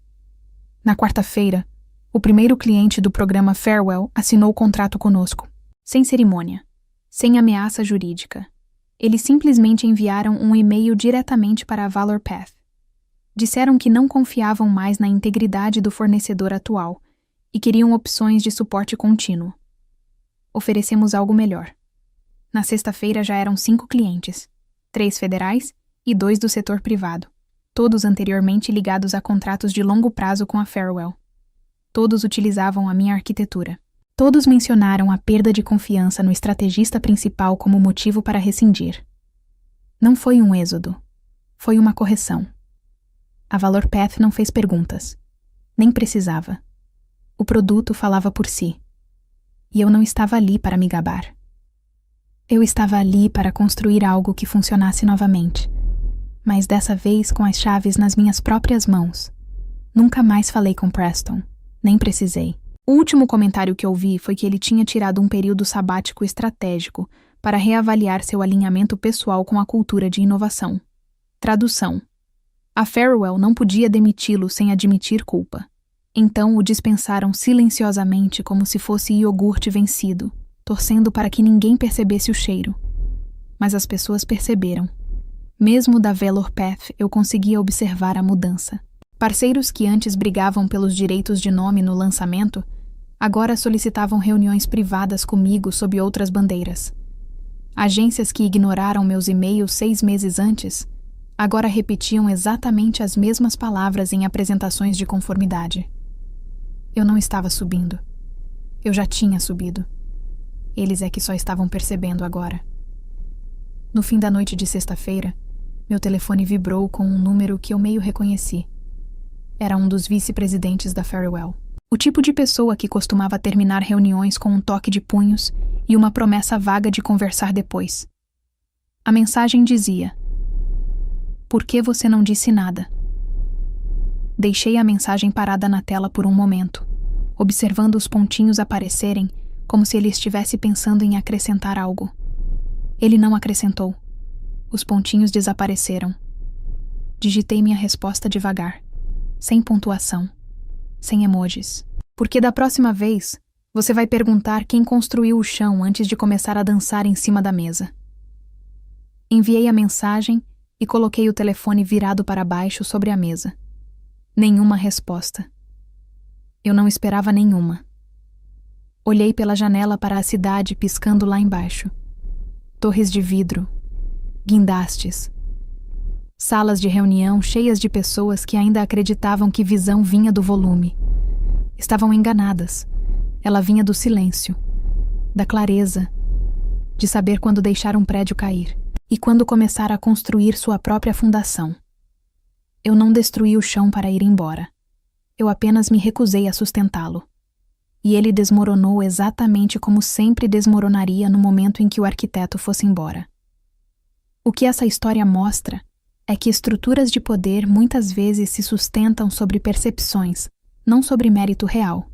Na quarta-feira, o primeiro cliente do programa Farewell assinou o contrato conosco. Sem cerimônia, sem ameaça jurídica. Eles simplesmente enviaram um e-mail diretamente para a Valor Path. Disseram que não confiavam mais na integridade do fornecedor atual e queriam opções de suporte contínuo. Oferecemos algo melhor. Na sexta-feira já eram 5 clientes, 3 federais e 2 do setor privado. todos anteriormente ligados a contratos de longo prazo com a Farewell. Todos utilizavam a minha arquitetura. Todos mencionaram a perda de confiança no estrategista principal como motivo para rescindir. Não foi um êxodo. Foi uma correção. A ValorPath não fez perguntas. Nem precisava. O produto falava por si. E eu não estava ali para me gabar. Eu estava ali para construir algo que funcionasse novamente. Mas dessa vez com as chaves nas minhas próprias mãos. Nunca mais falei com Preston. Nem precisei. O último comentário que ouvi foi que ele tinha tirado um período sabático estratégico para reavaliar seu alinhamento pessoal com a cultura de inovação. Tradução. A Farewell não podia demiti-lo sem admitir culpa. Então o dispensaram silenciosamente como se fosse iogurte vencido, torcendo para que ninguém percebesse o cheiro. Mas as pessoas perceberam. Mesmo da ValorPath eu conseguia observar a mudança. Parceiros que antes brigavam pelos direitos de nome no lançamento, agora solicitavam reuniões privadas comigo sob outras bandeiras. Agências que ignoraram meus e-mails 6 meses antes, agora repetiam exatamente as mesmas palavras em apresentações de conformidade. Eu não estava subindo. Eu já tinha subido. Eles é que só estavam percebendo agora. No fim da noite de sexta-feira, meu telefone vibrou com um número que eu meio reconheci. Era um dos vice-presidentes da Farewell. O tipo de pessoa que costumava terminar reuniões com um toque de punhos e uma promessa vaga de conversar depois. A mensagem dizia: "Por que você não disse nada?" Deixei a mensagem parada na tela por um momento, observando os pontinhos aparecerem como se ele estivesse pensando em acrescentar algo. Ele não acrescentou. Os pontinhos desapareceram. Digitei minha resposta devagar, sem pontuação, sem emojis. Porque da próxima vez, você vai perguntar quem construiu o chão antes de começar a dançar em cima da mesa. Enviei a mensagem e coloquei o telefone virado para baixo sobre a mesa. Nenhuma resposta. Eu não esperava nenhuma. Olhei pela janela para a cidade piscando lá embaixo. Torres de vidro, guindastes, salas de reunião cheias de pessoas que ainda acreditavam que visão vinha do volume. Estavam enganadas. Ela vinha do silêncio, da clareza, de saber quando deixar um prédio cair e quando começar a construir sua própria fundação. Eu não destruí o chão para ir embora. Eu apenas me recusei a sustentá-lo. E ele desmoronou exatamente como sempre desmoronaria no momento em que o arquiteto fosse embora. O que essa história mostra é que estruturas de poder muitas vezes se sustentam sobre percepções, não sobre mérito real.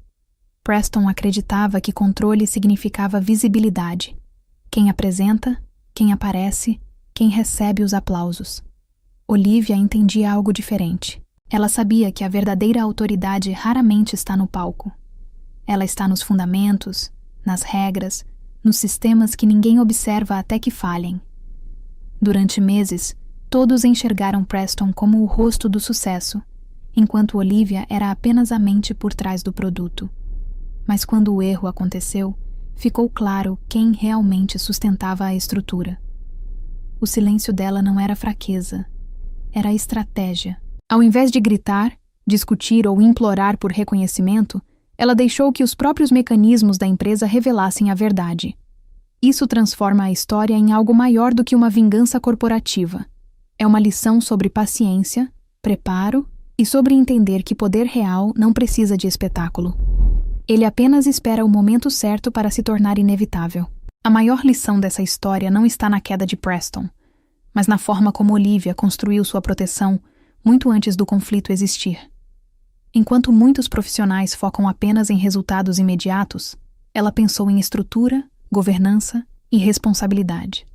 Preston acreditava que controle significava visibilidade. Quem apresenta, quem aparece, quem recebe os aplausos. Olivia entendia algo diferente. Ela sabia que a verdadeira autoridade raramente está no palco. Ela está nos fundamentos, nas regras, nos sistemas que ninguém observa até que falhem. Durante meses, todos enxergaram Preston como o rosto do sucesso, enquanto Olivia era apenas a mente por trás do produto. Mas quando o erro aconteceu, ficou claro quem realmente sustentava a estrutura. O silêncio dela não era fraqueza, era estratégia. Ao invés de gritar, discutir ou implorar por reconhecimento, ela deixou que os próprios mecanismos da empresa revelassem a verdade. Isso transforma a história em algo maior do que uma vingança corporativa. É uma lição sobre paciência, preparo e sobre entender que poder real não precisa de espetáculo. Ele apenas espera o momento certo para se tornar inevitável. A maior lição dessa história não está na queda de Preston, mas na forma como Olivia construiu sua proteção muito antes do conflito existir. Enquanto muitos profissionais focam apenas em resultados imediatos, ela pensou em estrutura, governança e responsabilidade.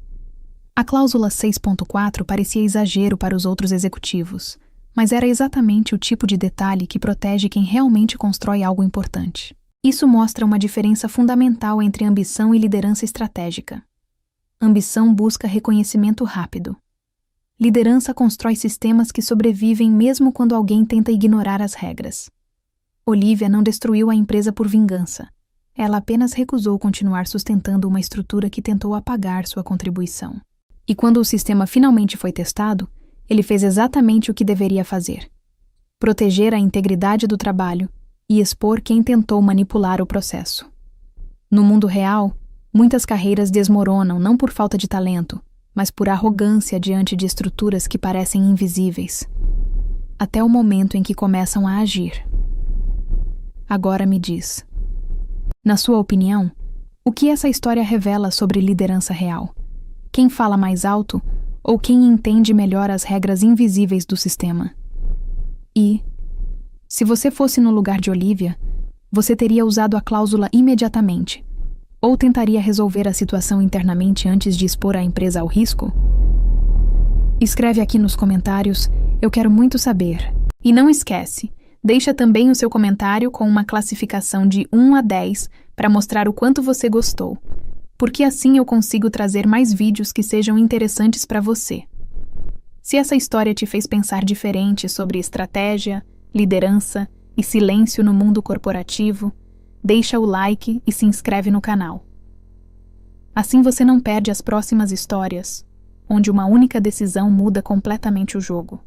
A cláusula 6.4 parecia exagero para os outros executivos, mas era exatamente o tipo de detalhe que protege quem realmente constrói algo importante. Isso mostra uma diferença fundamental entre ambição e liderança estratégica. Ambição busca reconhecimento rápido. Liderança constrói sistemas que sobrevivem mesmo quando alguém tenta ignorar as regras. Olivia não destruiu a empresa por vingança. Ela apenas recusou continuar sustentando uma estrutura que tentou apagar sua contribuição. E quando o sistema finalmente foi testado, ele fez exatamente o que deveria fazer: proteger a integridade do trabalho e expor quem tentou manipular o processo. No mundo real, muitas carreiras desmoronam não por falta de talento, mas por arrogância diante de estruturas que parecem invisíveis, até o momento em que começam a agir. Agora me diz, na sua opinião, o que essa história revela sobre liderança real? Quem fala mais alto ou quem entende melhor as regras invisíveis do sistema? E, se você fosse no lugar de Olivia, você teria usado a cláusula imediatamente, ou tentaria resolver a situação internamente antes de expor a empresa ao risco? Escreve aqui nos comentários, eu quero muito saber. E não esquece, deixa também o seu comentário com uma classificação de 1 a 10 para mostrar o quanto você gostou, porque assim eu consigo trazer mais vídeos que sejam interessantes para você. Se essa história te fez pensar diferente sobre estratégia, liderança e silêncio no mundo corporativo, deixa o like e se inscreve no canal. Assim você não perde as próximas histórias, onde uma única decisão muda completamente o jogo.